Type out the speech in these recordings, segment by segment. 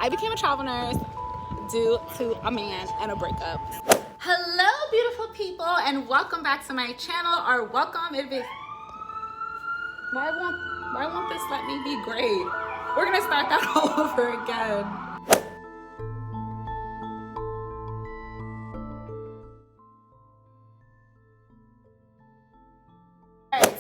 I became a travel nurse due to a man and a breakup. Hello, beautiful people, and welcome back to my channel, or welcome if it. Why won't this let me be great? We're gonna start that all over again.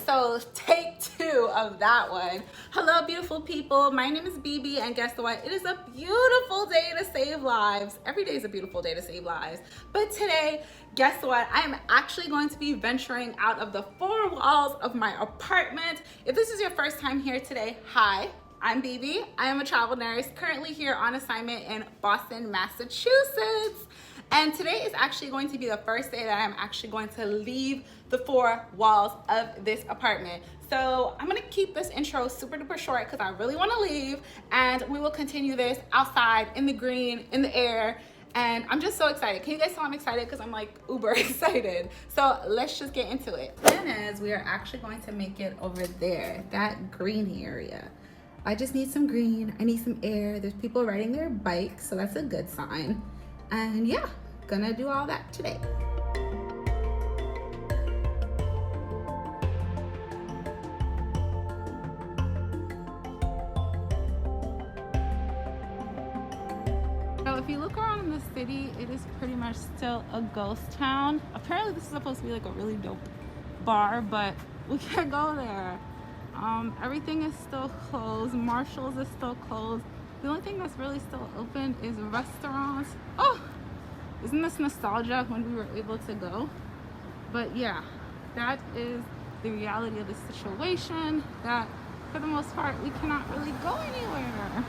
So take 2 of that one. Hello, beautiful people. My name is BB, and guess what? It is a beautiful day to save lives. Every day is a beautiful day to save lives. But today, guess what? I am actually going to be venturing out of the 4 walls of my apartment. If this is your first time here today, hi. I'm BB. I am a travel nurse currently here on assignment in Boston, Massachusetts. And today is actually going to be the first day that I'm actually going to leave the 4 walls of this apartment. So I'm gonna keep this intro super duper short because I really wanna leave, and we will continue this outside in the green, in the air. And I'm just so excited. Can you guys tell I'm excited? Because I'm like uber excited. So let's just get into it. The plan is we are actually going to make it over there, that green area. I just need some green, I need some air. There's people riding their bikes, so that's a good sign. And yeah, gonna do all that today. So if you look around in the city, it is pretty much still a ghost town. Apparently this is supposed to be like a really dope bar, but we can't go there. Everything is still closed. Marshall's is still closed. The only thing that's really still open is restaurants. Oh, isn't this nostalgia when we were able to go? But yeah, that is the reality of the situation, that for the most part, we cannot really go anywhere.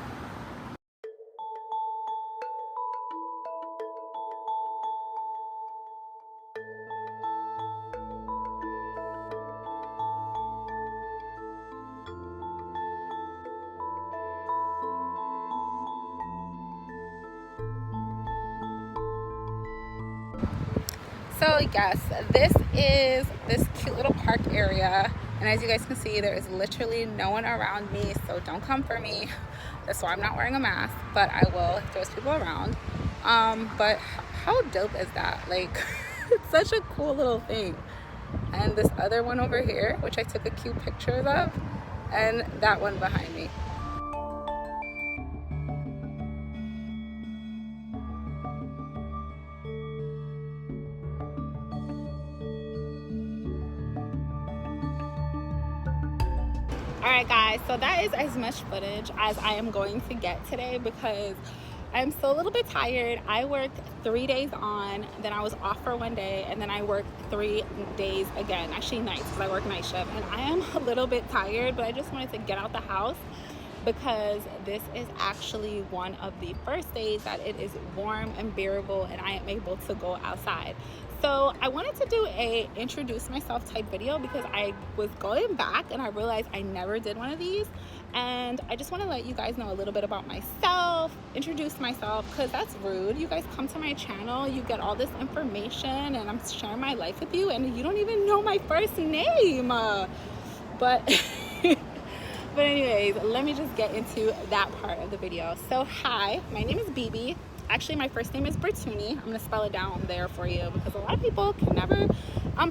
So yes, this is this cute little park area, and as you guys can see, there is literally no one around me, so don't come for me. That's why I'm not wearing a mask, but I will if there's people around. But how dope is that? Like, it's such a cool little thing. And this other one over here, which I took a cute pictures of, and that one behind me. Alright guys, so that is as much footage as I am going to get today because I'm still a little bit tired. I worked 3 days on, then I was off for 1 day, and then I worked 3 days again, actually nights because I work night shift, and I am a little bit tired, but I just wanted to get out the house because this is actually one of the first days that it is warm and bearable and I am able to go outside. So I wanted to do a introduce myself type video because I was going back and I realized I never did one of these, and I just want to let you guys know a little bit about myself, introduce myself, because that's rude. You guys come to my channel, you get all this information, and I'm sharing my life with you, and you don't even know my first name. But but anyways, let me just get into that part of the video. So hi, my name is BB. Actually, my first name is Bertuni. I'm gonna spell it down there for you because a lot of people can never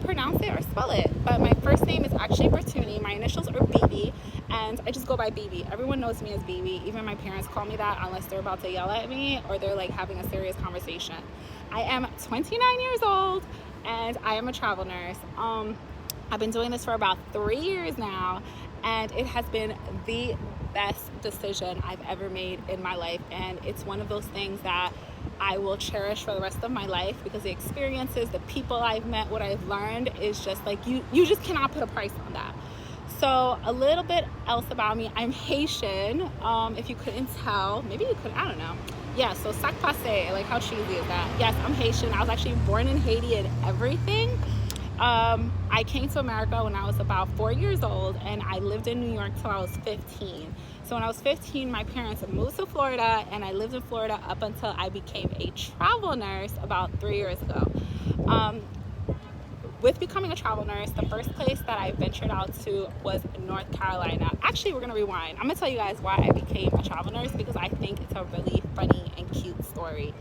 pronounce it or spell it. But my first name is actually Bertuni. My initials are BB, and I just go by BB. Everyone knows me as BB. Even my parents call me that unless they're about to yell at me or they're like having a serious conversation. I am 29 years old, and I am a travel nurse. I've been doing this for about 3 years now, and it has been the best decision I've ever made in my life, and it's one of those things that I will cherish for the rest of my life because the experiences, the people I've met, what I've learned is just like you just cannot put a price on that. So a little bit else about me, I'm Haitian. If you couldn't tell, maybe you could, I don't know. Yeah, so sac passe, like how cheesy is that? Yes, I'm Haitian. I was actually born in Haiti and everything. I came to America when I was about 4 years old, and I lived in New York till I was 15. So when I was 15, my parents moved to Florida, and I lived in Florida up until I became a travel nurse about 3 years ago. With becoming a travel nurse, the first place that I ventured out to was North Carolina. Actually, we're gonna rewind. I'm gonna tell you guys why I became a travel nurse because I think it's a really story.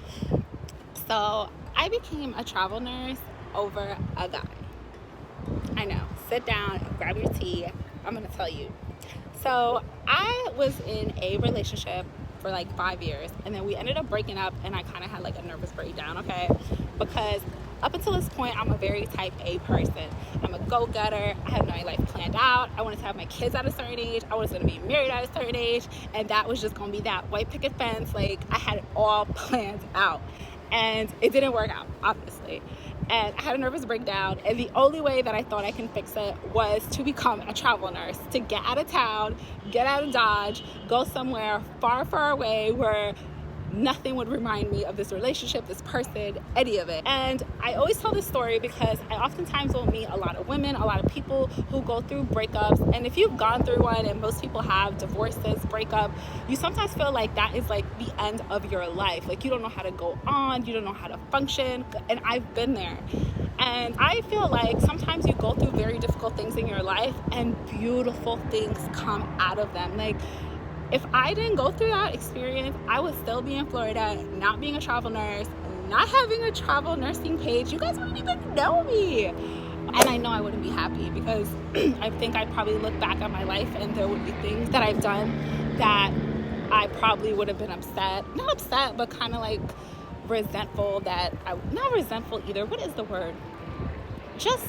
So I became a travel nurse over a guy. I know. Sit down, grab your tea. I'm going to tell you. So I was in a relationship for like 5 years, and then we ended up breaking up, and I kind of had like a nervous breakdown, okay? Because up until this point, I'm a very type A person. I'm a go-getter. I had my life planned out. I wanted to have my kids at a certain age. I was going to be married at a certain age, and that was just going to be that white picket fence. Like, I had it all planned out, and it didn't work out, obviously. And I had a nervous breakdown, and the only way that I thought I can fix it was to become a travel nurse, to get out of town, get out of Dodge, go somewhere far, far away where nothing would remind me of this relationship, this person, any of it. And I always tell this story because I oftentimes will meet a lot of women, a lot of people who go through breakups. And if you've gone through one, and most people have, divorces, breakup, you sometimes feel like that is like the end of your life. Like, you don't know how to go on, you don't know how to function. And I've been there. And I feel like sometimes you go through very difficult things in your life, and beautiful things come out of them. Like, if I didn't go through that experience, I would still be in Florida, not being a travel nurse, not having a travel nursing page. You guys wouldn't even know me. And I know I wouldn't be happy, because I think I'd probably look back at my life and there would be things that I've done that I probably would have been upset. Not upset, but kind of like resentful not resentful either. What is the word? Just,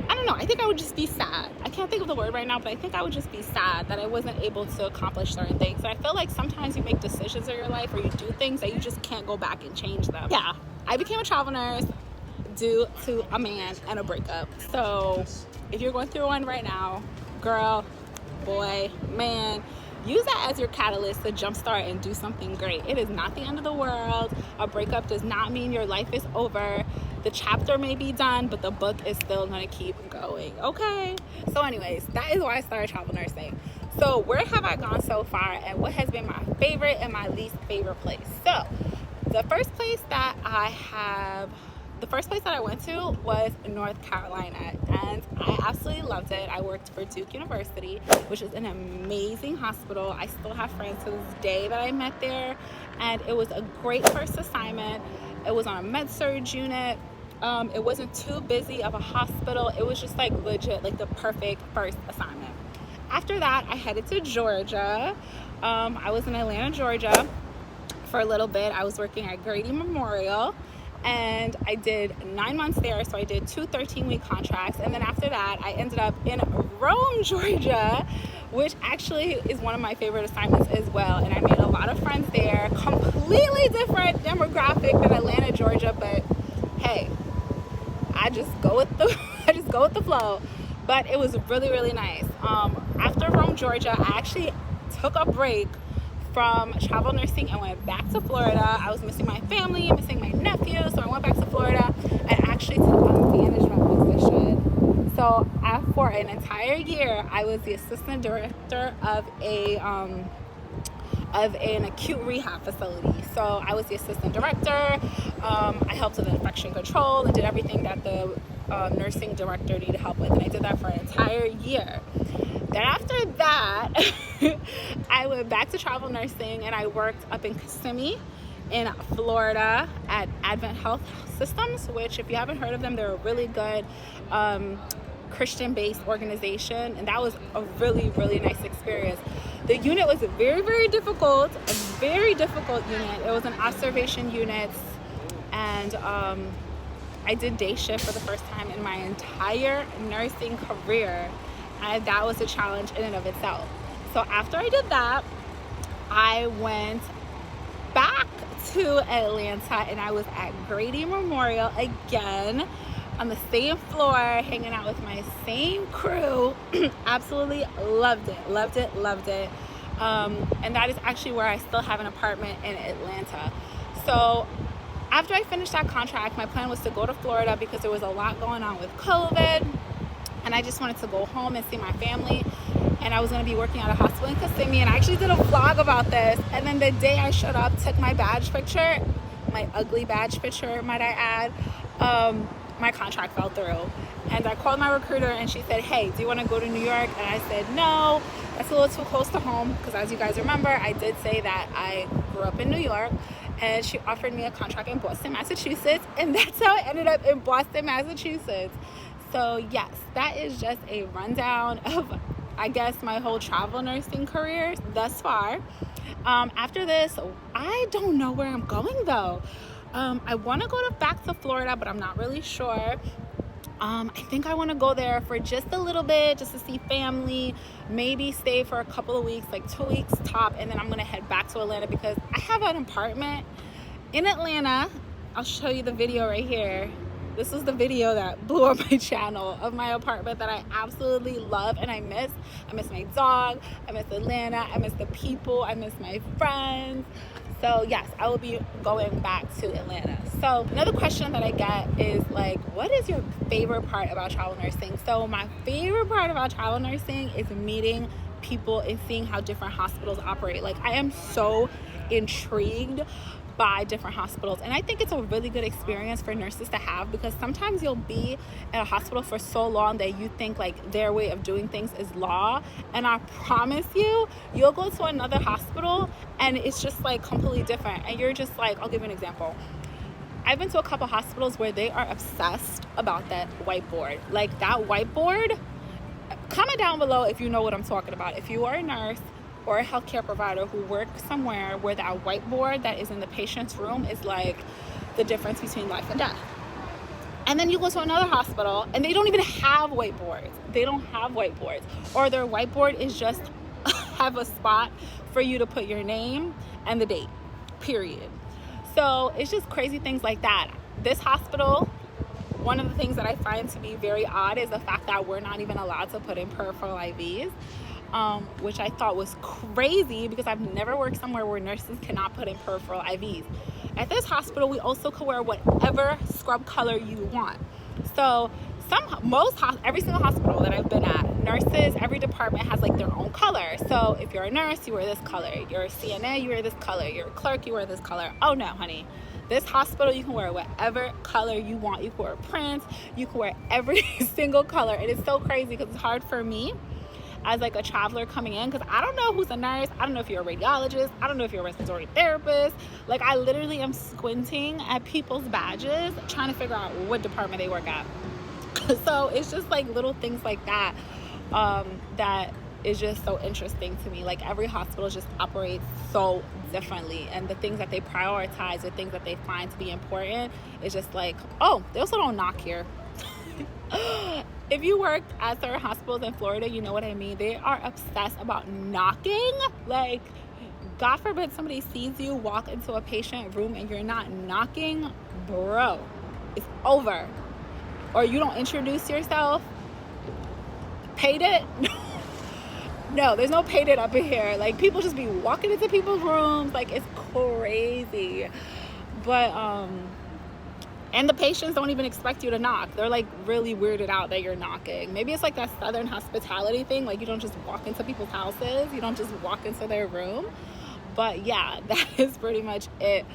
I don't know. I think I would just be sad. I can't think of the word right now, but I think I would just be sad that I wasn't able to accomplish certain things. And I feel like sometimes you make decisions in your life, or you do things that you just can't go back and change them. Yeah, I became a travel nurse due to a man and a breakup. So if you're going through one right now, girl, boy, man, use that as your catalyst to jumpstart and do something great. It is not the end of the world. A breakup does not mean your life is over. The chapter may be done, but the book is still gonna keep going, okay? So anyways, that is why I started travel nursing. So where have I gone so far, and what has been my favorite and my least favorite place? So the first place that I went to was North Carolina, and I absolutely loved it. I worked for Duke University, which is an amazing hospital. I still have friends to this day that I met there, and it was a great first assignment. It was on a med-surg unit. It wasn't too busy of a hospital. It was just like legit, like the perfect first assignment. After that, I headed to Georgia. I was in Atlanta, Georgia for a little bit. I was working at Grady Memorial, and I did 9 months there. So I did 2 13-week contracts. And then after that, I ended up in Rome, Georgia, which actually is one of my favorite assignments as well. And I made a lot of friends there. Completely different demographic than Atlanta, Georgia, but hey, I just go with the flow. But it was really, really nice. After Rome, Georgia, I actually took a break from travel nursing and went back to Florida. I was missing my family, missing my nephew, so I went back to Florida and actually took a management position. So for an entire year, I was the assistant director of an acute rehab facility. So I was the assistant director. I helped with infection control and did everything that the nursing director needed help with, and I did that for an entire year. Then after that, I went back to travel nursing, and I worked up in Kissimmee in Florida at Advent Health Systems, which, if you haven't heard of them, they're a really good Christian-based organization, and that was a really, really nice experience. The unit was very, very difficult, a very difficult unit. It was an observation unit, and I did day shift for the first time in my entire nursing career, and that was a challenge in and of itself. So after I did that, I went back to Atlanta, and I was at Grady Memorial again on the same floor, hanging out with my same crew. Absolutely loved it. And that is actually where I still have an apartment in Atlanta. So after I finished that contract, my plan was to go to Florida because there was a lot going on with COVID, and I just wanted to go home and see my family. And I was going to be working at a hospital in Kissimmee, and I actually did a vlog about this. And then the day I showed up, took my badge picture, my ugly badge picture, might I add, my contract fell through. And I called my recruiter, and she said, hey, do you want to go to New York? And I said, no, that's a little too close to home, because as you guys remember, I did say that I grew up in New York, and she offered me a contract in Boston, Massachusetts, and that's how I ended up in Boston, Massachusetts. So yes, that is just a rundown of, I guess, my whole travel nursing career thus far. After this, I don't know where I'm going though. I want to go back to Florida, but I'm not really sure. I think I want to go there for just a little bit, just to see family, maybe stay for a couple of weeks, like 2 weeks top, and then I'm going to head back to Atlanta because I have an apartment in Atlanta. I'll show you the video right here. This is the video that blew up my channel of my apartment that I absolutely love and I miss. I miss my dog, I miss Atlanta, I miss the people, I miss my friends. So yes, I will be going back to Atlanta. So another question that I get is like, what is your favorite part about travel nursing? So my favorite part about travel nursing is meeting people and seeing how different hospitals operate. Like, I am so intrigued by different hospitals, and I think it's a really good experience for nurses to have, because sometimes you'll be at a hospital for so long that you think like their way of doing things is law, and I promise you, you'll go to another hospital and it's just like completely different, and you're just like, I'll give you an example. I've been to a couple hospitals where they are obsessed about that whiteboard. Like, that whiteboard, comment down below if you know what I'm talking about. If you are a nurse or a healthcare provider who works somewhere where that whiteboard that is in the patient's room is like the difference between life and death. And then you go to another hospital and they don't even have whiteboards. They don't have whiteboards. Or their whiteboard is just have a spot for you to put your name and the date, period. So it's just crazy things like that. This hospital, one of the things that I find to be very odd is the fact that we're not even allowed to put in peripheral IVs. Which I thought was crazy because I've never worked somewhere where nurses cannot put in peripheral IVs. At this hospital, we also could wear whatever scrub color you want. So every single hospital that I've been at, nurses, every department has like their own color. So if you're a nurse, you wear this color. You're a CNA, you wear this color. You're a clerk, you wear this color. Oh no, honey. This hospital, you can wear whatever color you want. You can wear prints, you can wear every single color. It is so crazy because it's hard for me as like a traveler coming in, because I don't know who's a nurse, I don't know if you're a radiologist, I don't know if you're a respiratory therapist. Like, I literally am squinting at people's badges trying to figure out what department they work at. So it's just like little things like that that is just so interesting to me. Like, every hospital just operates so differently, and the things that they prioritize, the things that they find to be important, is just like, oh, they also don't knock here. If you worked at certain hospitals in Florida, you know what I mean. They are obsessed about knocking. Like, God forbid somebody sees you walk into a patient room and you're not knocking, bro, it's over. Or you don't introduce yourself. Paid it? No, there's no paid it up in here. Like, people just be walking into people's rooms. Like, it's crazy. But, and the patients don't even expect you to knock. They're like really weirded out that you're knocking. Maybe it's like that Southern hospitality thing. Like, you don't just walk into people's houses. You don't just walk into their room. But yeah, that is pretty much it.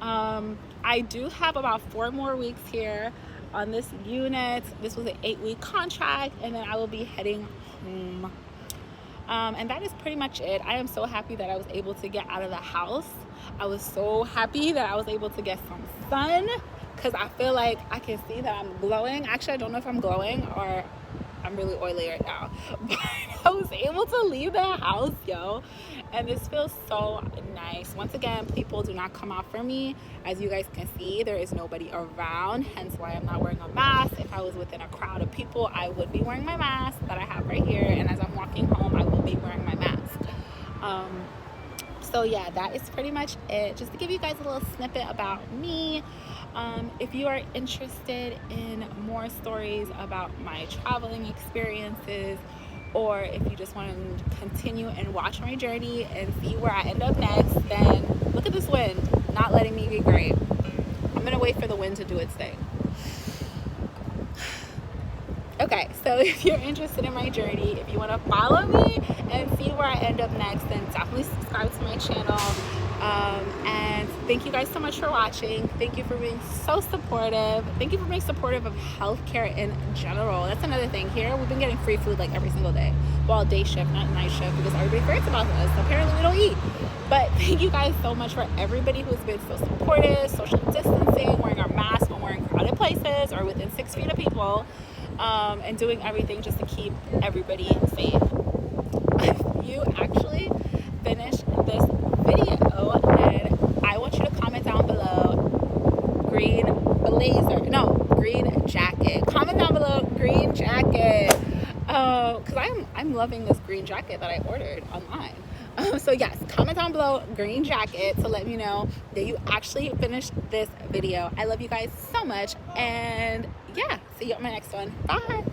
I do have about 4 more weeks here on this unit. This was an 8-week contract, and then I will be heading home. And that is pretty much it. I am so happy that I was able to get out of the house. I was so happy that I was able to get some sun, because I feel like I can see that I'm glowing. Actually, I don't know if I'm glowing or I'm really oily right now. But I was able to leave the house, yo. And this feels so nice. Once again, people do not come out for me. As you guys can see, there is nobody around, hence why I'm not wearing a mask. If I was within a crowd of people, I would be wearing my mask that I have right here. And as I'm walking home, I will be wearing my mask. So yeah, that is pretty much it. Just to give you guys a little snippet about me. If you are interested in more stories about my traveling experiences, or if you just want to continue and watch my journey and see where I end up next, then look at this wind, not letting me be great. I'm gonna wait for the wind to do its thing. Okay, so if you're interested in my journey, if you want to follow me and see where I end up next, then definitely subscribe to my channel, and thank you guys so much for watching. Thank you for being so supportive. Thank you for being supportive of healthcare in general. That's another thing here. We've been getting free food like every single day. Well, day shift, not night shift, because everybody forgets about us. Apparently we don't eat. But thank you guys so much for everybody who's been so supportive, social distancing, wearing our masks when we're in crowded places or within 6 feet of people, and doing everything just to keep everybody safe. If you actually finish this video, then I want you to comment down below green jacket. Comment down below green jacket, because I'm loving this green jacket that I ordered online. So yes, comment down below green jacket to let me know that you actually finished this video. I love you guys so much, and yeah, see you on my next one. Bye.